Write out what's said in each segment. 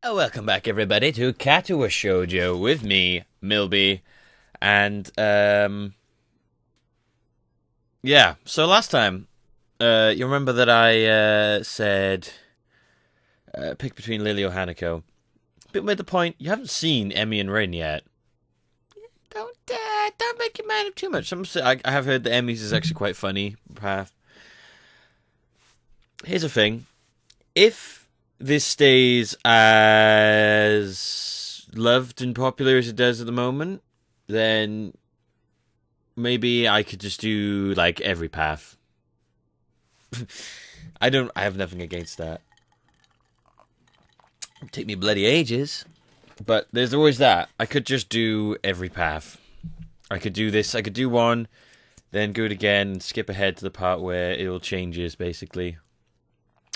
Welcome back, everybody, to Katawa Shoujo with me, Millbee, and yeah. So last time, you remember that I said pick between Lily or Hanako, but made the point you haven't seen Emmy and Rin yet. Don't make your mind up too much. I have heard that Emmy's is actually quite funny. Here's the thing: if this stays as loved and popular as it does at the moment, then maybe I could just do like every path. I have nothing against that. It'd take me bloody ages, but there's always that. I could just do every path. I could do this. I could do one, then do it again, and skip ahead to the part where it all changes, basically.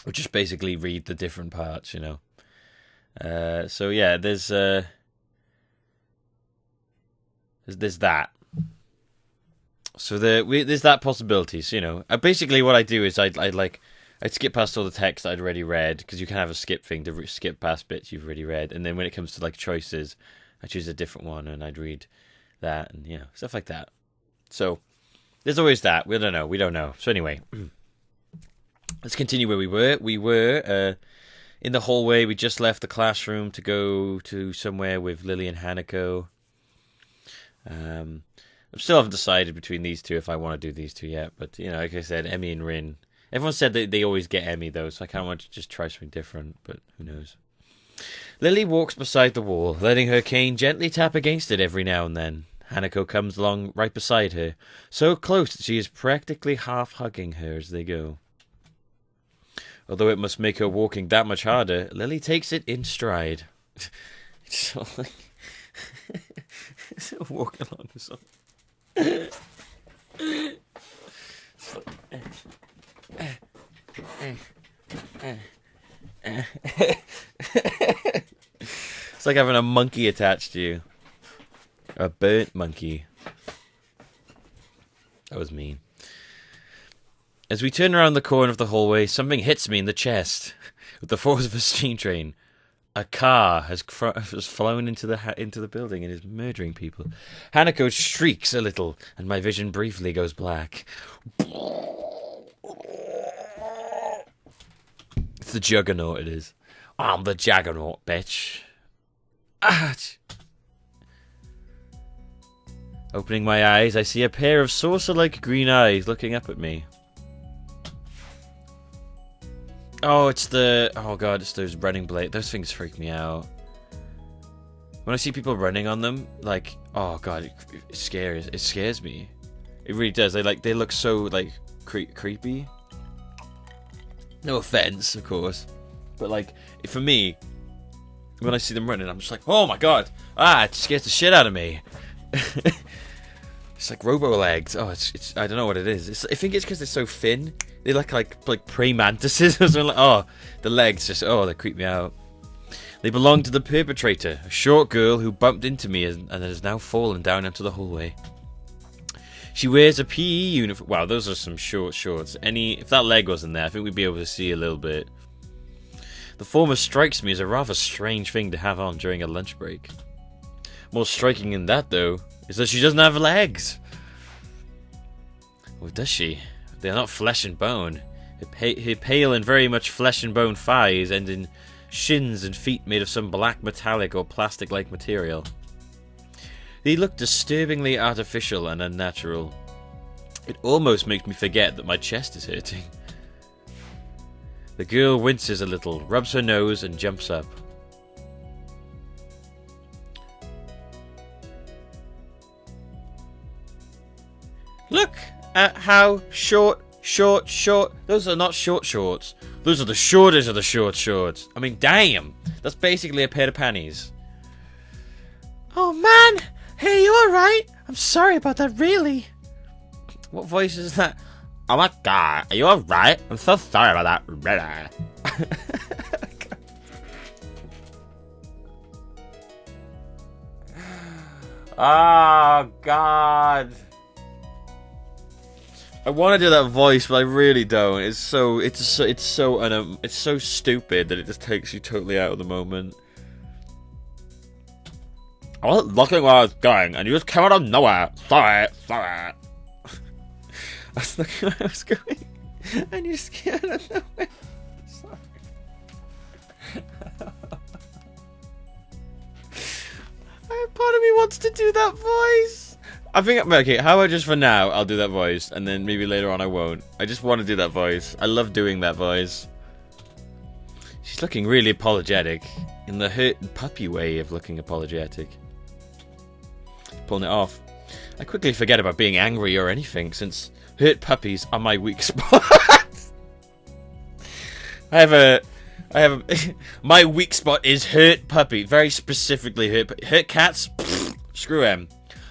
Or just basically read the different parts, you know. So yeah, there's that. So there's that possibility. So, you know, basically what I do is I'd skip past all the text I'd already read, because you can have a skip thing to skip past bits you've already read, and then when it comes to like choices, I choose a different one and I'd read that, and you know, stuff like that. So there's always that. We don't know. So anyway. Let's continue where we were. We were in the hallway. We just left the classroom to go to somewhere with Lily and Hanako. I still haven't decided between these two if I want to do these two yet. But, you know, like I said, Emmy and Rin. Everyone said that they always get Emmy, though, so I kind of want to just try something different, but who knows. Lily walks beside the wall, letting her cane gently tap against it every now and then. Hanako comes along right beside her, so close that she is practically half hugging her as they go. Although it must make her walking that much harder, Lily takes it in stride. It's so like walking along or something. It's like having a monkey attached to you. A burnt monkey. That was mean. As we turn around the corner of the hallway, something hits me in the chest. With the force of a steam train, a car has flown into the building and is murdering people. Hanako shrieks a little, and my vision briefly goes black. It's the Juggernaut, it is. I'm the Juggernaut, bitch. Ah! Opening my eyes, I see a pair of saucer-like green eyes looking up at me. Oh, it's those running blades. Those things freak me out. When I see people running on them, like, oh god, it scares me. It really does. They look so like creepy. No offense, of course, but like for me, when I see them running, I'm just like, oh my god, it scares the shit out of me. It's like robo legs. Oh, it's I don't know what it is. I think it's because they're so thin. They look like praying mantises or something. Oh, the legs they creep me out. They belong to the perpetrator, a short girl who bumped into me and has now fallen down into the hallway. She wears a PE uniform. Wow, those are some short shorts. If that leg wasn't there, I think we'd be able to see a little bit. The former strikes me as a rather strange thing to have on during a lunch break. More striking than that, though, is that she doesn't have legs. Or does she? They are not flesh and bone. Her pale and very much flesh and bone thighs end in shins and feet made of some black metallic or plastic-like material. They look disturbingly artificial and unnatural. It almost makes me forget that my chest is hurting. The girl winces a little, rubs her nose, and jumps up. Look at how short. Those are not short shorts. Those are the shortest of the short shorts. I mean, damn. That's basically a pair of panties. Oh, man. Hey, you alright? I'm sorry about that, really. What voice is that? Oh, my God. Are you alright? I'm so sorry about that, really. Oh, God. I want to do that voice, but I really don't. It's so stupid that it just takes you totally out of the moment. I wasn't looking where I was going, and you just came out of nowhere. Sorry. I was looking where I was going, and you just came out of nowhere. Sorry. Part of me wants to do that voice. I think, okay, how about just for now, I'll do that voice, and then maybe later on I won't. I just want to do that voice. I love doing that voice. She's looking really apologetic, in the hurt and puppy way of looking apologetic. Pulling it off. I quickly forget about being angry or anything, since hurt puppies are my weak spot. I have a my weak spot is hurt puppy. Very specifically hurt cats. Pfft, screw them.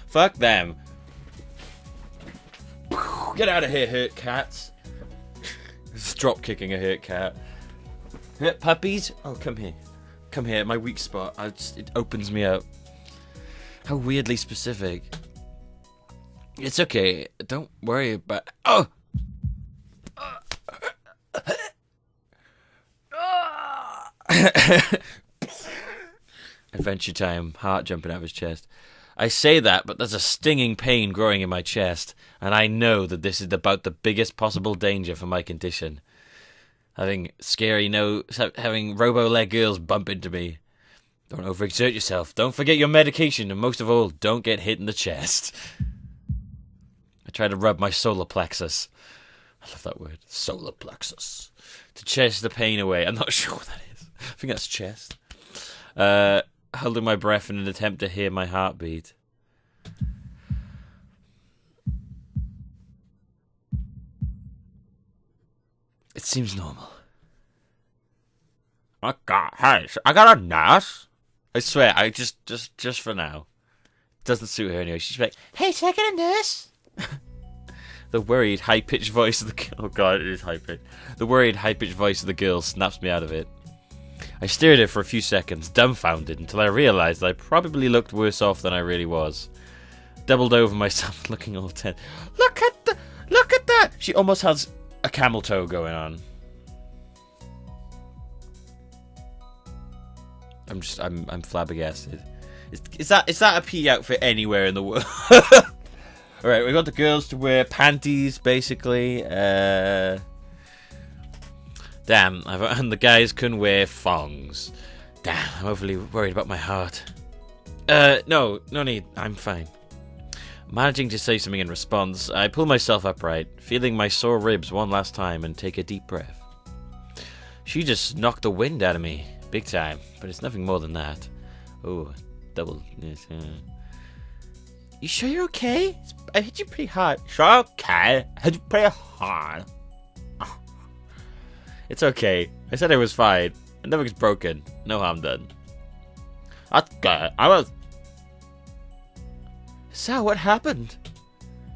Fuck them. Get out of here, hurt cats. Just drop kicking a hurt cat. Hurt puppies? Oh, come here. Come here, my weak spot. It opens me up. How weirdly specific. It's okay. Don't worry about... Oh! Adventure time. Heart jumping out of his chest. I say that, but there's a stinging pain growing in my chest, and I know that this is about the biggest possible danger for my condition. Having robo-leg girls bump into me. Don't overexert yourself. Don't forget your medication, and most of all, don't get hit in the chest. I try to rub my solar plexus. I love that word. Solar plexus. To chase the pain away. I'm not sure what that is. I think that's chest. Holding my breath in an attempt to hear my heartbeat. It seems normal. Oh God, hey, I got a nurse. I swear, I just for now. Doesn't suit her anyway. She's like, hey, should I get a nurse? The worried, high-pitched voice of the... Oh God, it is high-pitched. The worried, high-pitched voice of the girl snaps me out of it. I stared at her for a few seconds, dumbfounded, until I realised that I probably looked worse off than I really was. Doubled over myself, looking all tense. Look at that! She almost has a camel toe going on. I'm flabbergasted. Is that a pea outfit anywhere in the world? Alright, we got the girls to wear panties, basically. Damn, and the guys can wear thongs. Damn, I'm overly worried about my heart. No need, I'm fine. Managing to say something in response, I pull myself upright, feeling my sore ribs one last time and take a deep breath. She just knocked the wind out of me, big time, but it's nothing more than that. Oh, double. Yes, You sure you're okay? I hit you pretty hard. Sure, okay. I hit you pretty hard. It's okay. I said it was fine. And nothing's broken. No harm done. That's good. So, what happened?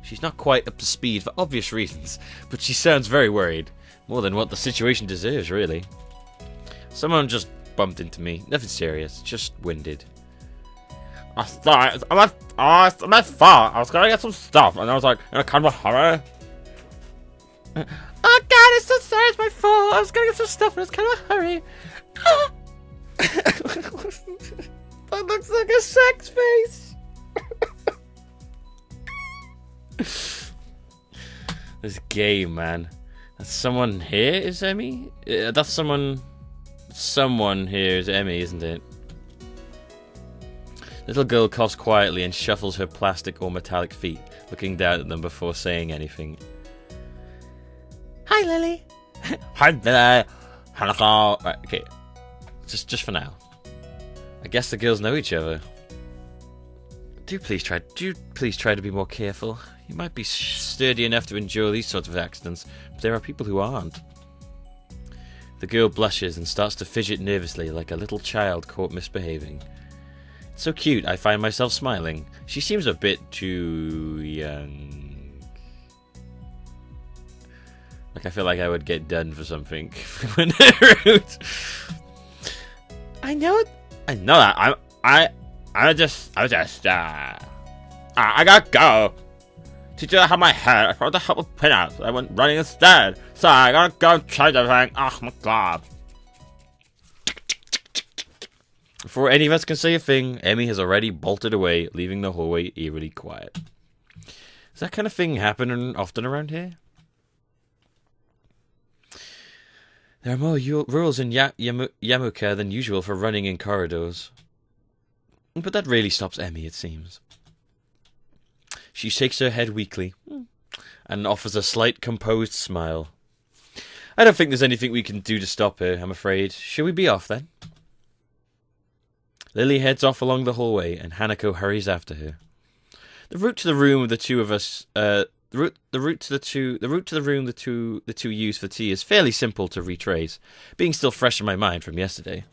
She's not quite up to speed for obvious reasons, but she sounds very worried. More than what the situation deserves, really. Someone just bumped into me. Nothing serious. Just winded. I'm my fault. I was gonna get some stuff, and I was like, in a kind of a hurry. Oh God, it's so sorry, it's my fault. I was gonna get some stuff, and it's kind of a hurry. That looks like a sex face. This game, man. That's someone here, is Emmy? That's someone. Someone here is Emmy, isn't it? Little girl coughs quietly and shuffles her plastic or metallic feet, looking down at them before saying anything. Hi, Lily. Hi, Lily. Hello. Right, okay. Just for now. I guess the girls know each other. Do please try to be more careful. You might be sturdy enough to endure these sorts of accidents, but there are people who aren't. The girl blushes and starts to fidget nervously like a little child caught misbehaving. It's so cute, I find myself smiling. She seems a bit too young. Like, I feel like I would get done for something. I know that. I gotta go. Teacher had my hair. I forgot to help with pinouts. I went running instead. So I gotta go change everything. Oh my God. Before any of us can say a thing, Emmy has already bolted away, leaving the hallway eerily quiet. Does that kind of thing happen often around here? There are more rules in Yamuka than usual for running in corridors. But that really stops Emmy, it seems. She shakes her head weakly and offers a slight composed smile. I don't think there's anything we can do to stop her, I'm afraid. Shall we be off then? Lily heads off along the hallway and Hanako hurries after her. The route to the room of the two of us, the route to the room the two use for tea is fairly simple to retrace, being still fresh in my mind from yesterday.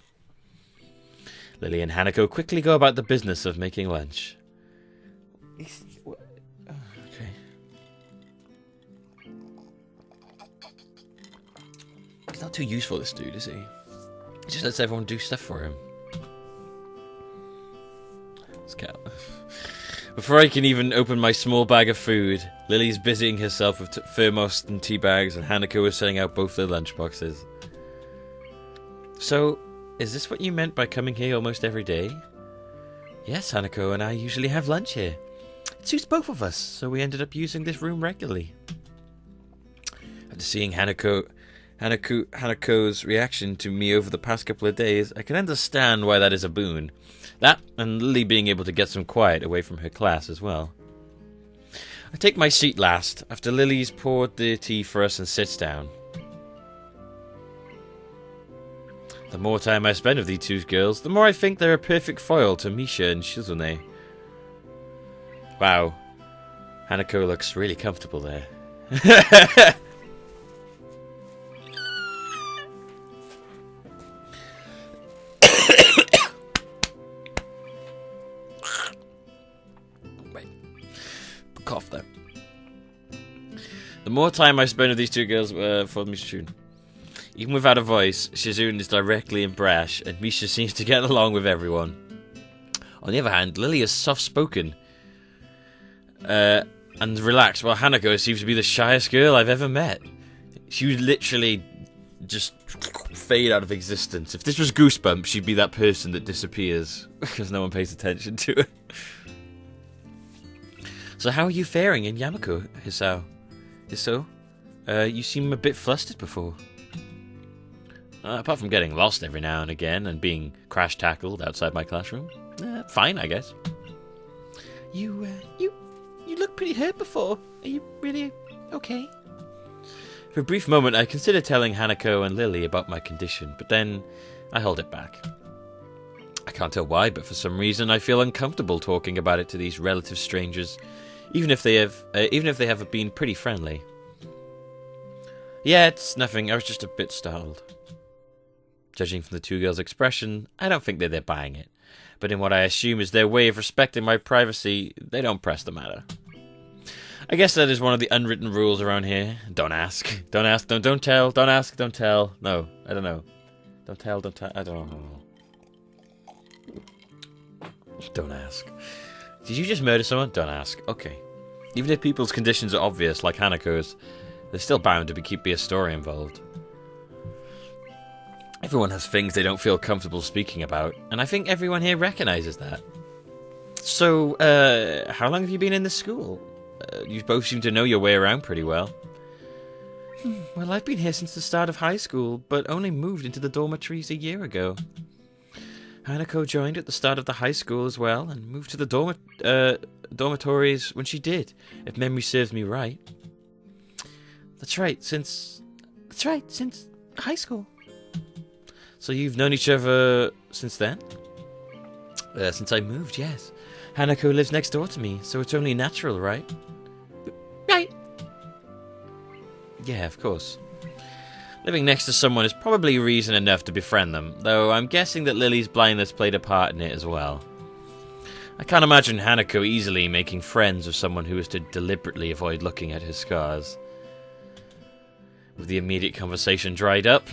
Lily and Hanako quickly go about the business of making lunch. Okay. He's not too useful, this dude, is he? He just lets everyone do stuff for him. Scout. Before I can even open my small bag of food, Lily's busying herself with thermos and tea bags, and Hanako is setting out both their lunchboxes. So, is this what you meant by coming here almost every day? Yes, Hanako and I usually have lunch here. It suits both of us, so we ended up using this room regularly. After seeing Hanako's reaction to me over the past couple of days, I can understand why that is a boon. That, and Lily being able to get some quiet away from her class as well. I take my seat last, after Lily's poured the tea for us and sits down. The more time I spend with these two girls, the more I think they're a perfect foil to Misha and Shizune. Wow. Hanako looks really comfortable there. Cough there. The more time I spend with these two girls for Misha. Even without a voice, Shizune is directly and brash, and Misha seems to get along with everyone. On the other hand, Lily is soft-spoken and relaxed, while Hanako seems to be the shyest girl I've ever met. She would literally just fade out of existence. If this was Goosebumps, she'd be that person that disappears because no one pays attention to her. So how are you faring in Yamaku, Hisao? You seem a bit flustered before. Apart from getting lost every now and again and being crash-tackled outside my classroom. Fine, I guess. You look pretty hurt before. Are you really okay? For a brief moment, I considered telling Hanako and Lily about my condition, but then I hold it back. I can't tell why, but for some reason I feel uncomfortable talking about it to these relative strangers, even if they have been pretty friendly. Yeah, it's nothing. I was just a bit startled. Judging from the two girls' expression, I don't think they're buying it. But in what I assume is their way of respecting my privacy, they don't press the matter. I guess that is one of the unwritten rules around here. Don't ask. Don't ask. Don't tell. Don't ask. Don't tell. No, I don't know. Don't tell. Don't tell. I don't know. Don't ask. Did you just murder someone? Don't ask. Okay. Even if people's conditions are obvious, like Hanako's, there's still bound to be a story involved. Everyone has things they don't feel comfortable speaking about, and I think everyone here recognizes that. So, how long have you been in this school? You both seem to know your way around pretty well. Well, I've been here since the start of high school, but only moved into the dormitories a year ago. Hanako joined at the start of the high school as well, and moved to the dormitories when she did, if memory serves me right. That's right, since high school. So you've known each other since then? Since I moved, yes. Hanako lives next door to me, so it's only natural, right? Right. Yeah, of course. Living next to someone is probably reason enough to befriend them, though I'm guessing that Lily's blindness played a part in it as well. I can't imagine Hanako easily making friends with someone who is to deliberately avoid looking at his scars. With the immediate conversation dried up,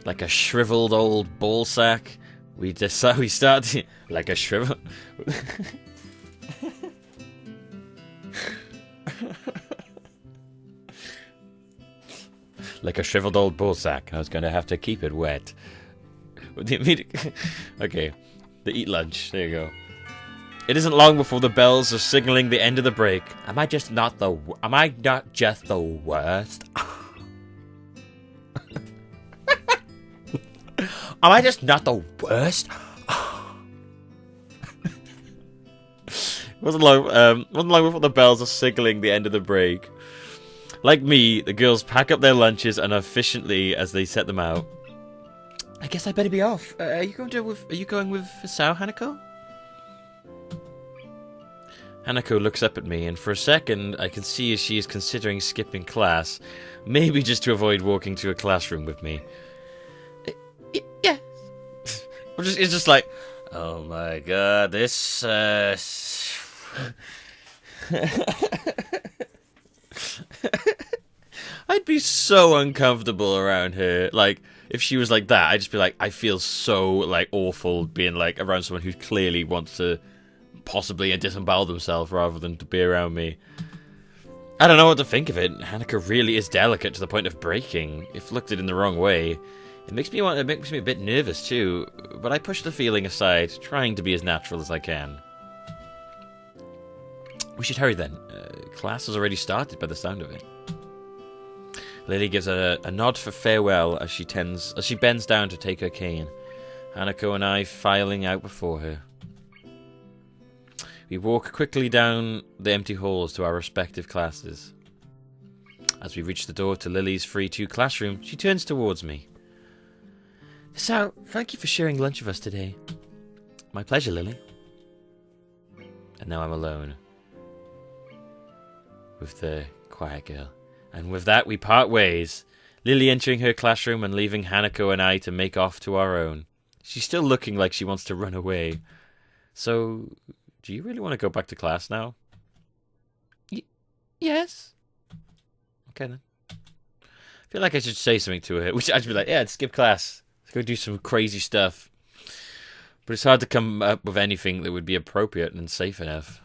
like a shriveled old ball sack, we start to, like a shrivel. Like a shriveled old ball sack. I was going to have to keep it wet. With the immediate... Okay, they eat lunch. There you go. It isn't long before the bells are signaling the end of the break. Am I not just the worst? Am I just not the worst? Wasn't long before the bells are signaling the end of the break. Like me, the girls pack up their lunches and efficiently as they set them out. I guess I better be off. Are you going with Hisao, Hanako? Hanako looks up at me, and for a second, I can see as she is considering skipping class, maybe just to avoid walking to a classroom with me. Yes. It's just like, oh my god, this. I'd be so uncomfortable around her. Like, if she was like that, I'd just be like, I feel so, like, awful being, like, around someone who clearly wants to possibly disembowel themselves rather than to be around me. I don't know what to think of it. Hanako really is delicate to the point of breaking, if looked at in the wrong way. It makes me a bit nervous, too, but I push the feeling aside, trying to be as natural as I can. We should hurry then. Class has already started by the sound of it. Lily gives a nod for farewell as she bends down to take her cane. Hanako and I filing out before her. We walk quickly down the empty halls to our respective classes. As we reach the door to Lily's free 2 classroom, she turns towards me. So, thank you for sharing lunch with us today. My pleasure, Lily. And now I'm alone with the quiet girl. And with that, we part ways. Lily entering her classroom and leaving Hanako and I to make off to our own. She's still looking like she wants to run away. So, do you really want to go back to class now? Yes. Okay then. I feel like I should say something to her, which I'd be like, yeah, skip class. Let's go do some crazy stuff. But it's hard to come up with anything that would be appropriate and safe enough.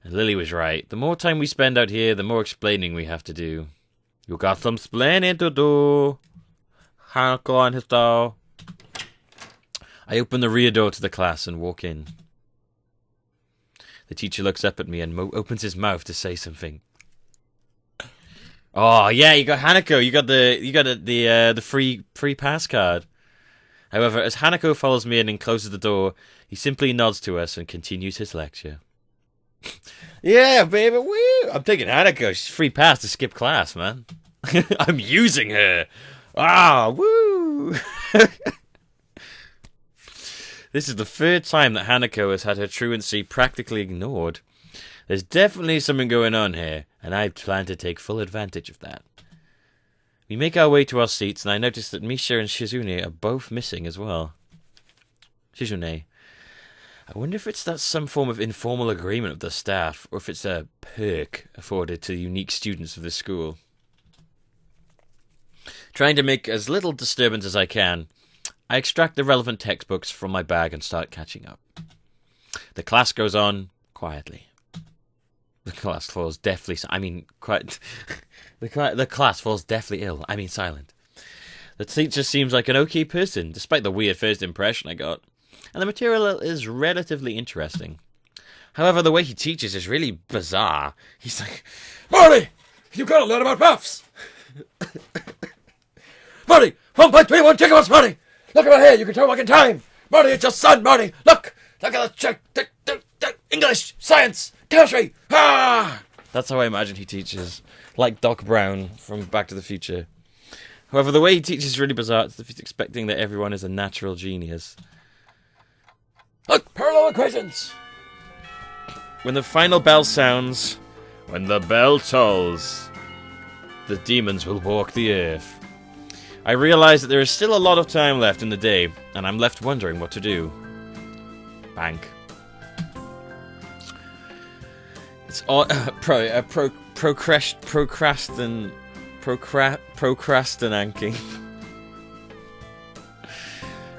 And Lily was right. The more time we spend out here, the more explaining we have to do. You got some explaining to do. Hanako and Hisao. I open the rear door to the class and walk in. The teacher looks up at me and opens his mouth to say something. Oh yeah, you got Hanako. You got the free pass card. However, as Hanako follows me in and closes the door, he simply nods to us and continues his lecture. Yeah, baby, woo! I'm taking Hanako. She's free pass to skip class, man. I'm using her. Ah, woo! This is the 3rd time that Hanako has had her truancy practically ignored. There's definitely something going on here, and I plan to take full advantage of that. We make our way to our seats, and I notice that Misha and Shizune are both missing as well. Shizune. I wonder if that's some form of informal agreement of the staff, or if it's a perk afforded to unique students of this school. Trying to make as little disturbance as I can, I extract the relevant textbooks from my bag and start catching up. The class goes on quietly. The class falls deathly... the class falls deathly ill. Silent. The teacher seems like an okay person, despite the weird first impression I got. And the material is relatively interesting. However, the way he teaches is really bizarre. He's like, Marty! You've got to learn about maths! Marty! 1.31 gigawatts, Marty! Look over here, you can turn back in time! Marty, it's your son, Marty! Look at the English, science, chemistry! Ah! That's how I imagine he teaches. Like Doc Brown from Back to the Future. However, the way he teaches is really bizarre. It's if he's expecting that everyone is a natural genius. Look, parallel equations! When the final bell sounds, when the bell tolls, the demons will walk the earth. I realize that there is still a lot of time left in the day, and I'm left wondering what to do. Bank. It's all procrastinating.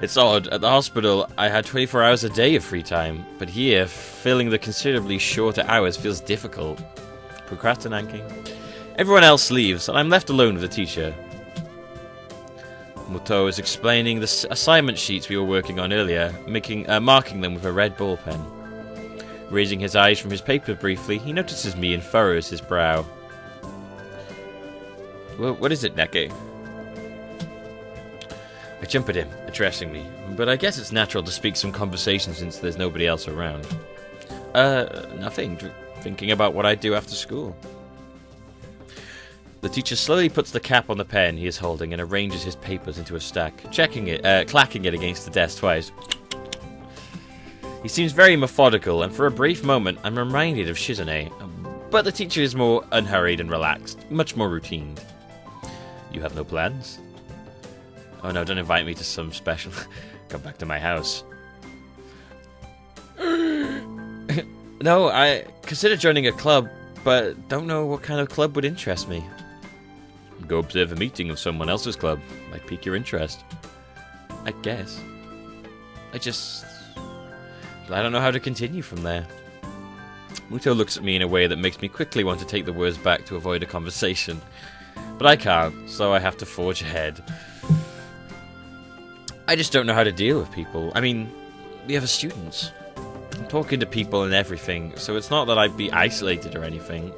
It's odd. At the hospital, I had 24 hours a day of free time, but here, filling the considerably shorter hours feels difficult. Procrastinating. Everyone else leaves, and I'm left alone with the teacher. Muto is explaining the assignment sheets we were working on earlier, marking them with a red ball pen. Raising his eyes from his paper briefly, he notices me and furrows his brow. Well, what is it, Neke? I jump at him, addressing me, but I guess it's natural to speak some conversation since there's nobody else around. Nothing. Thinking about what I'd do after school. The teacher slowly puts the cap on the pen he is holding and arranges his papers into a stack, clacking it against the desk twice. He seems very methodical, and for a brief moment I'm reminded of Shizune, but the teacher is more unhurried and relaxed, much more routine. You have no plans? Oh no, don't invite me to some special... Come back to my house. No, I consider joining a club, but don't know what kind of club would interest me. Go observe a meeting of someone else's club. Might pique your interest. I guess. I don't know how to continue from there. Muto looks at me in a way that makes me quickly want to take the words back to avoid a conversation. But I can't, so I have to forge ahead. I just don't know how to deal with people. I mean, we have students. I'm talking to people and everything, so it's not that I'd be isolated or anything.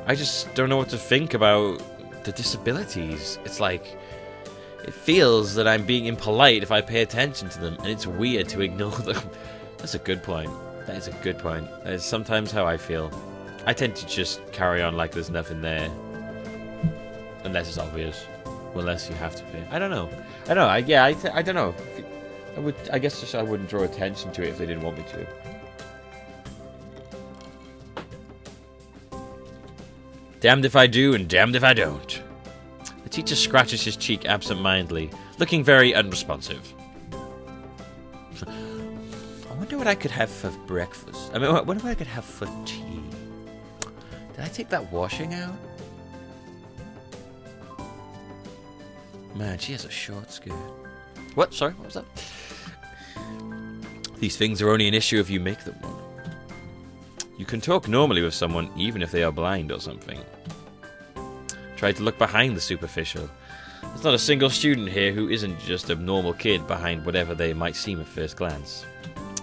I just don't know what to think about the disabilities. It's like, it feels that I'm being impolite if I pay attention to them, and it's weird to ignore them. That's a good point. That is a good point. That is sometimes how I feel. I tend to just carry on like there's nothing there. Unless it's obvious. Unless you have to pay. I don't know. I don't know. I guess just I wouldn't draw attention to it if they didn't want me to. Damned if I do and damned if I don't. The teacher scratches his cheek absent-mindedly, looking very unresponsive. I wonder what I could have for breakfast. I wonder what I could have for tea. Did I take that washing out? Man, she has a short skirt. What? Sorry, what was that? These things are only an issue if you make them one. You can talk normally with someone even if they are blind or something. Try to look behind the superficial. There's not a single student here who isn't just a normal kid behind whatever they might seem at first glance.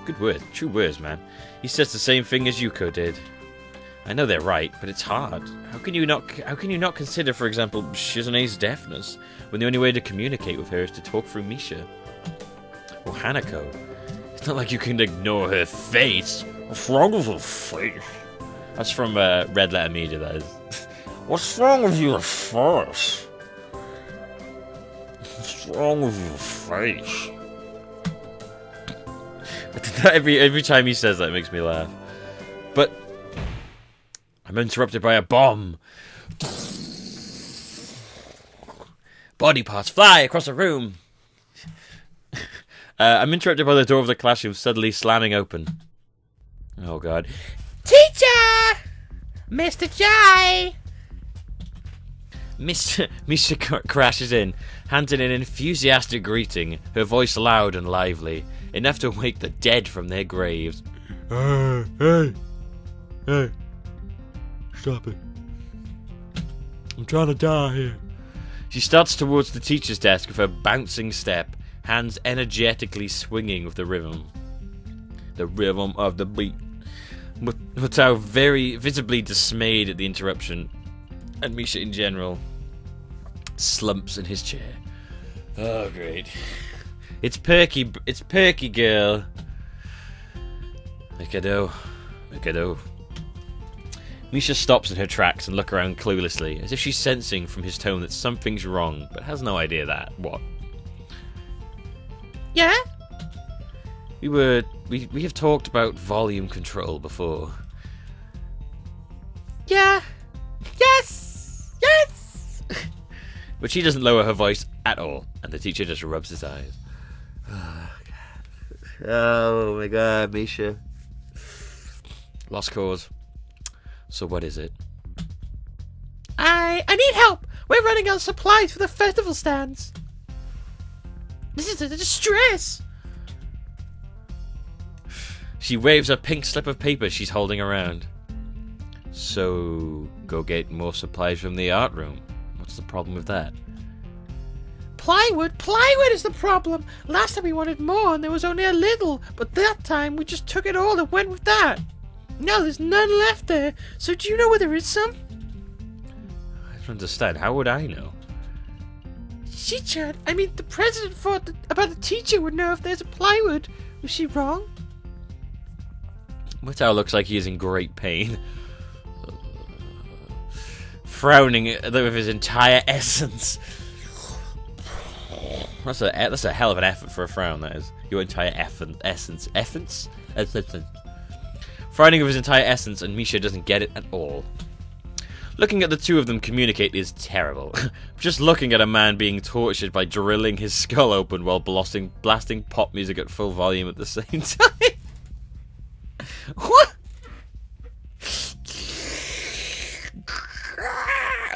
Good words, true words, man. He says the same thing as Yuko did. I know they're right, but it's hard. How can you not consider, for example, Shizune's deafness, when the only way to communicate with her is to talk through Misha? Or Hanako. It's not like you can ignore her face. What's wrong with her face? That's from Red Letter Media, that is. What's wrong with your face? What's wrong with your face? every time he says that, it makes me laugh. But I'm interrupted by a bomb. Body parts fly across the room. I'm interrupted by the door of the classroom suddenly slamming open. Oh god. Teacher! Mr. J! Misha crashes in, handing an enthusiastic greeting, her voice loud and lively, enough to wake the dead from their graves. Hey! Stop it. I'm trying to die here. She starts towards the teacher's desk with a bouncing step, hands energetically swinging with the rhythm. The rhythm of the beat. Mutao very visibly dismayed at the interruption, and Misha in general slumps in his chair. Oh, great. It's perky girl. Mikado. Misha stops in her tracks and looks around cluelessly, as if she's sensing from his tone that something's wrong, but has no idea that. What? Yeah? We have talked about volume control before. Yeah. Yes! But she doesn't lower her voice at all, and the teacher just rubs his eyes. Oh my god, Misha. Lost cause. So what is it? I need help! We're running out of supplies for the festival stands. This is a distress! She waves a pink slip of paper she's holding around. So, go get more supplies from the art room. What's the problem with that? Plywood? Plywood is the problem! Last time we wanted more and there was only a little, but that time we just took it all and went with that. Now there's none left there, so do you know where there is some? I don't understand. How would I know? She-chan, I mean, the president thought about the teacher would know if there's a plywood. Was she wrong? Mutao looks like he is in great pain. Frowning with his entire essence. That's a hell of an effort for a frown, that is. Your entire essence. Essence? Frowning with his entire essence, and Misha doesn't get it at all. Looking at the two of them communicate is terrible. Just looking at a man being tortured by drilling his skull open while blasting pop music at full volume at the same time. What?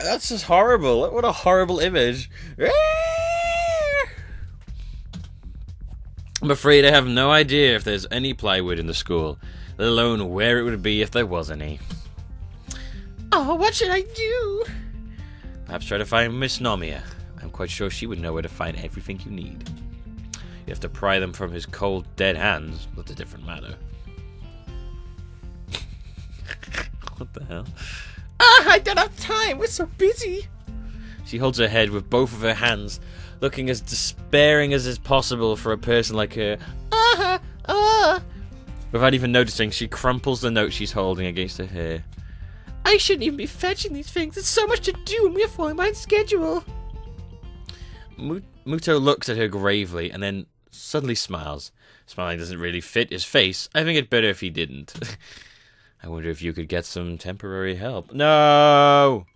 That's just horrible. What a horrible image. I'm afraid I have no idea if there's any plywood in the school, let alone where it would be if there was any. Oh, what should I do? Perhaps try to find Miss Nomiya. I'm quite sure she would know where to find everything you need. You have to pry them from his cold, dead hands. That's a different matter. What the hell? I don't have time. We're so busy. She holds her head with both of her hands, looking as despairing as is possible for a person like her. Without even noticing, she crumples the note she's holding against her hair. I shouldn't even be fetching these things. There's so much to do and we're falling behind schedule. Muto looks at her gravely and then suddenly smiles. Smiling doesn't really fit his face. I think it's better if he didn't. I wonder if you could get some temporary help. No!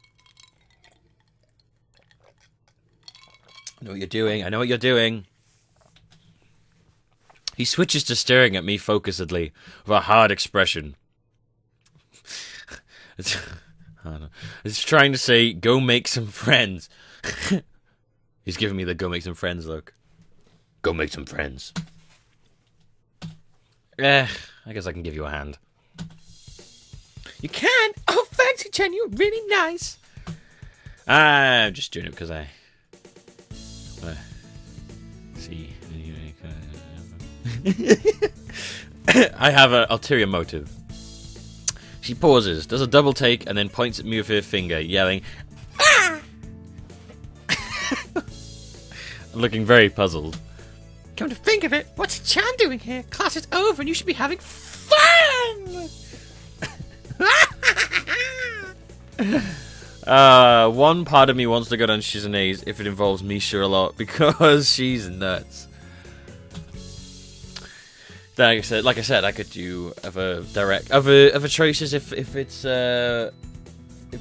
I know what you're doing. I know what you're doing. He switches to staring at me focusedly with a hard expression. It's trying to say, go make some friends. He's giving me the go make some friends look. Go make some friends. I guess I can give you a hand. You can? Oh, thanks, Chen. You're really nice. I'm just doing it because I want to see. I have an ulterior motive. She pauses, does a double take, and then points at me with her finger, yelling, "Ah!" Looking very puzzled. Come to think of it, what's Chan doing here? Class is over and you should be having fun! One part of me wants to go down Shizune's if it involves Misha a lot, because she's nuts. Like I said, I could do other choices if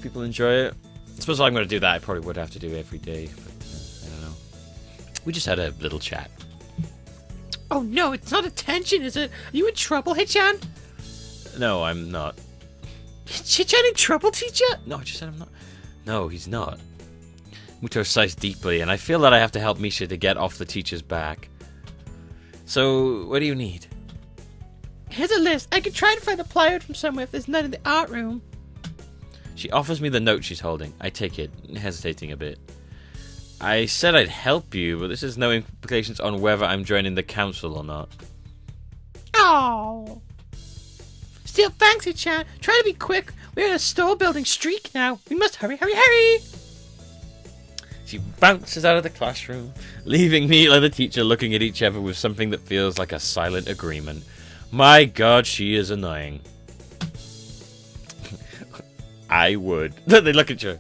people enjoy it. I suppose I'm going to do that. I probably would have to do every day, but I don't know. We just had a little chat. Oh no, it's not attention, is it? Are you in trouble, Hichan? No, I'm not. Is Hichan in trouble, teacher? No, I just said I'm not. No, he's not. Muto sighs deeply, and I feel that I have to help Misha to get off the teacher's back. So, what do you need? Here's a list. I could try to find a plywood from somewhere if there's none in the art room. She offers me the note she's holding. I take it, hesitating a bit. I said I'd help you, but this has no implications on whether I'm joining the council or not. Oh. Still, thanks, Hichan. Try to be quick. We're in a store building streak now. We must hurry, hurry, hurry. She bounces out of the classroom, leaving me and the teacher looking at each other with something that feels like a silent agreement. My god, she is annoying. I would. They look at you.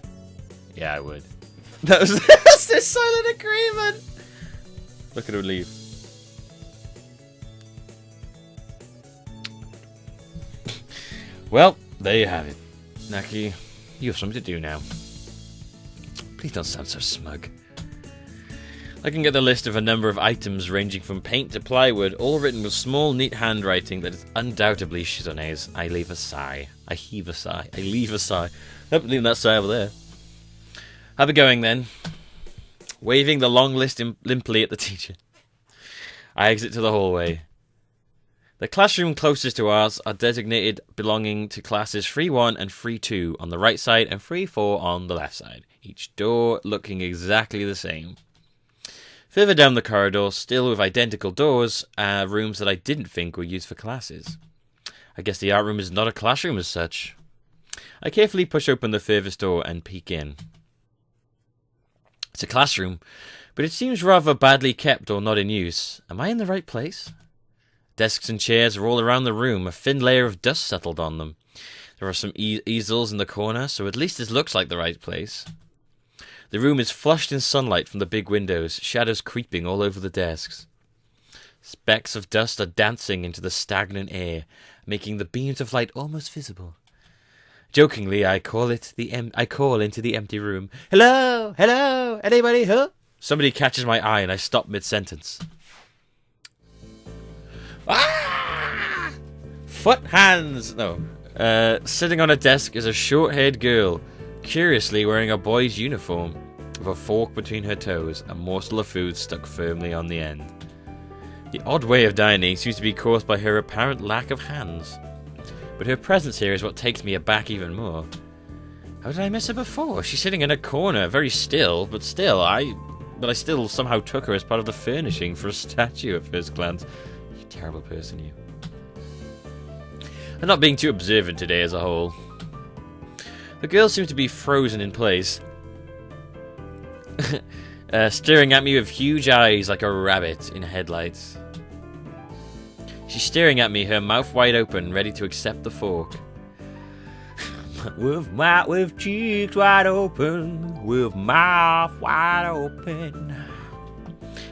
Yeah, I would. That's their silent agreement. Look at her leave. Well, there you have it. Naki, you have something to do now. Please don't sound so smug. Looking at the list of a number of items ranging from paint to plywood, all written with small, neat handwriting that is undoubtedly Shizune's, I leave a sigh. I heave a sigh. I leave a sigh. Nope, leaving that sigh over there. Have it going then. Waving the long list limply at the teacher. I exit to the hallway. The classroom closest to ours are designated belonging to classes 3-1 and 3-2 on the right side and 3-4 on the left side. Each door looking exactly the same. Further down the corridor, still with identical doors, are rooms that I didn't think were used for classes. I guess the art room is not a classroom as such. I carefully push open the furthest door and peek in. It's a classroom, but it seems rather badly kept or not in use. Am I in the right place? Desks and chairs are all around the room, a thin layer of dust settled on them. There are some easels in the corner, so at least this looks like the right place. The room is flushed in sunlight from the big windows, shadows creeping all over the desks. Specks of dust are dancing into the stagnant air, making the beams of light almost visible. Jokingly, I call into the empty room. Hello? Hello? Anybody? Huh? Somebody catches my eye and I stop mid-sentence. Ah! Foot hands! No. Sitting on a desk is a short-haired girl, curiously wearing a boy's uniform, with a fork between her toes, a morsel of food stuck firmly on the end. The odd way of dining seems to be caused by her apparent lack of hands. But her presence here is what takes me aback even more. How did I miss her before? She's sitting in a corner, very still, but I still somehow took her as part of the furnishing for a statue at first glance. You terrible person, you. I'm not being too observant today as a whole. The girl seems to be frozen in place, staring at me with huge eyes like a rabbit in headlights. She's staring at me, her mouth wide open, ready to accept the fork. with cheeks wide open, with mouth wide open.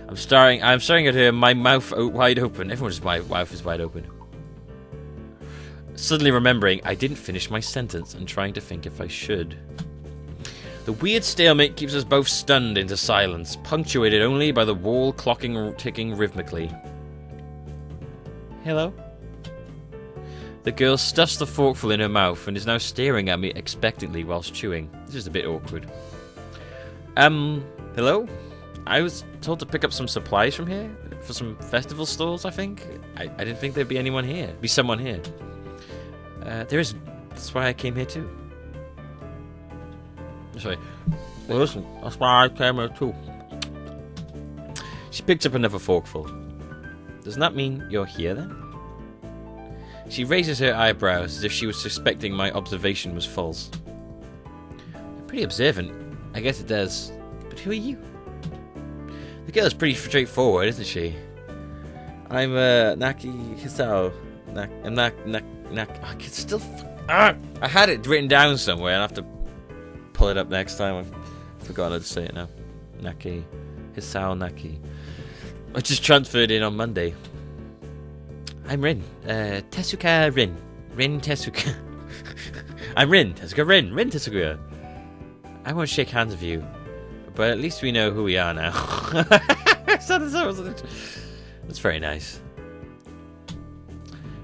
I'm staring at her, my mouth wide open. Everyone's mouth is wide open. Suddenly remembering, I didn't finish my sentence and trying to think if I should. The weird stalemate keeps us both stunned into silence, punctuated only by the wall ticking rhythmically. Hello? The girl stuffs the forkful in her mouth and is now staring at me expectantly whilst chewing. This is a bit awkward. Hello? I was told to pick up some supplies from here for some festival stalls, I think. I didn't think there'd be anyone here. Be someone here. There isn't. That's why I came here too. Sorry. Well, listen, that's why I came here too. She picked up another forkful. Doesn't that mean you're here then? She raises her eyebrows as if she was suspecting my observation was false. You're pretty observant. I guess it does. But who are you? The girl is pretty straightforward, isn't she? I'm Hisao. I can still. I had it written down somewhere. I'll have to pull it up next time. I've forgotten how to say it now. Hisao Nakai. I just transferred in on Monday. I'm Rin. Tezuka Rin. Rin Tezuka. I'm Rin. Tezuka Rin. Rin Tezuka. I won't shake hands with you, but at least we know who we are now. That's very nice.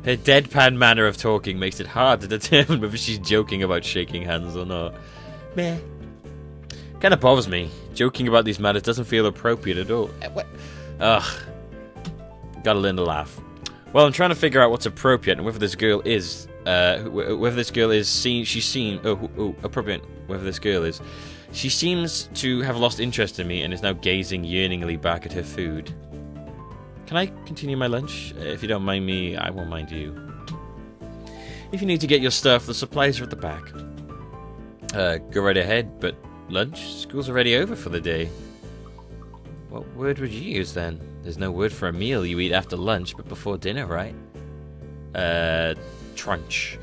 Her deadpan manner of talking makes it hard to determine whether she's joking about shaking hands or not. Meh. Kinda bothers me. Joking about these matters doesn't feel appropriate at all. Ugh. Gotta learn to laugh. Well, I'm trying to figure out what's appropriate and whether this girl is, appropriate, whether this girl is. She seems to have lost interest in me and is now gazing yearningly back at her food. Can I continue my lunch? If you don't mind me, I won't mind you. If you need to get your stuff, the supplies are at the back. Go right ahead, but lunch? School's already over for the day. What word would you use then? There's no word for a meal you eat after lunch, but before dinner, right? Trunch.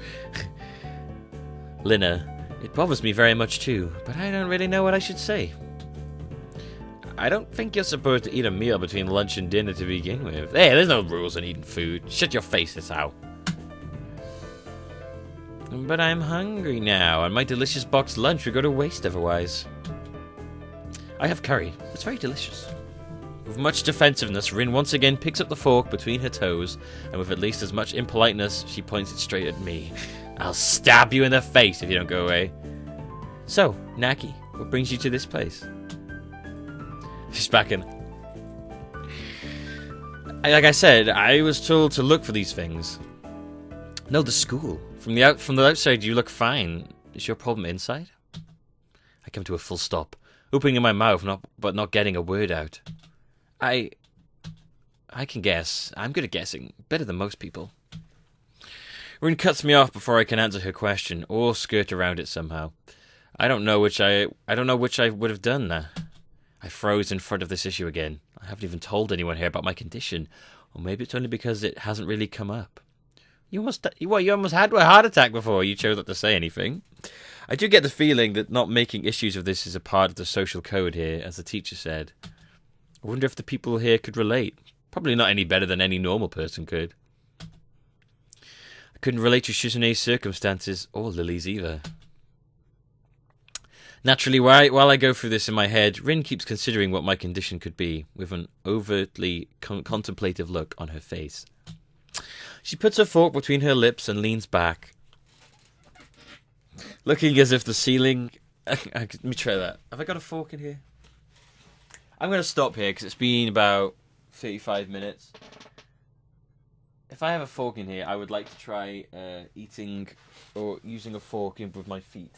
Lina, it bothers me very much too, but I don't really know what I should say. I don't think you're supposed to eat a meal between lunch and dinner to begin with. Hey, there's no rules on eating food. Shut your face, Hisao. But I'm hungry now, and my delicious boxed lunch would go to waste otherwise. I have curry. It's very delicious. With much defensiveness, Rin once again picks up the fork between her toes, and with at least as much impoliteness, she points it straight at me. I'll stab you in the face if you don't go away. So, Naki, what brings you to this place? She's back in. Like I said, I was told to look for these things. No, the school. From the outside, you look fine. Is your problem inside? I come to a full stop, opening my mouth, but not getting a word out. I can guess. I'm good at guessing. Better than most people. Rin cuts me off before I can answer her question, or skirt around it somehow. I don't know which I would have done there. I froze in front of this issue again. I haven't even told anyone here about my condition. Or maybe it's only because it hasn't really come up. You almost had a heart attack before you chose not to say anything. I do get the feeling that not making issues of this is a part of the social code here, as the teacher said. I wonder if the people here could relate. Probably not any better than any normal person could. I couldn't relate to Shizune's circumstances, or Lily's either. Naturally, while I go through this in my head, Rin keeps considering what my condition could be, with an overtly contemplative look on her face. She puts her fork between her lips and leans back, looking as if the ceiling... Let me try that. Have I got a fork in here? I'm going to stop here because it's been about 35 minutes. If I have a fork in here, I would like to try eating or using a fork in with my feet.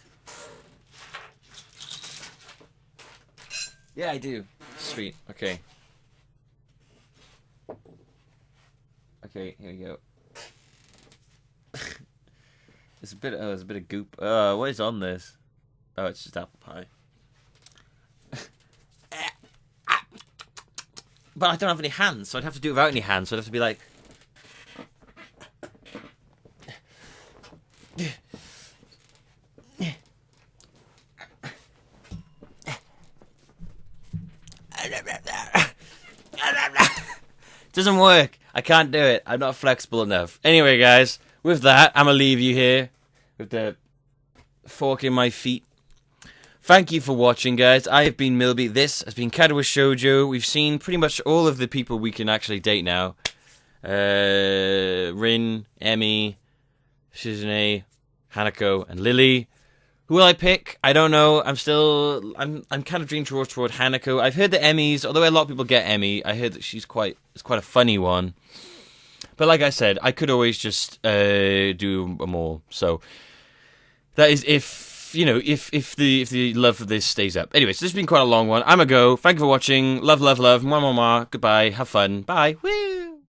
Yeah, I do. Sweet. Okay. Okay, here we go. There's a bit of goop. What is on this? Oh, it's just apple pie. But I don't have any hands, so I'd have to do it without any hands. So I'd have to be like... Doesn't work. I can't do it. I'm not flexible enough. Anyway, guys, with that, I'm going to leave you here with the fork in my feet. Thank you for watching, guys. I have been Millbee. This has been Katawa Shoujo. We've seen pretty much all of the people we can actually date now. Rin, Emmy, Shizune, Hanako, and Lily. Who will I pick? I don't know. I'm kind of dreaming toward Hanako. I've heard the Emmys, although a lot of people get Emmy, I heard that it's quite a funny one. But like I said, I could always just do them all. So that is if the love of this stays up. Anyways, this has been quite a long one. I'm a go. Thank you for watching. Love, love, love. Mwah, mwah, mwah. Goodbye. Have fun. Bye. Woo!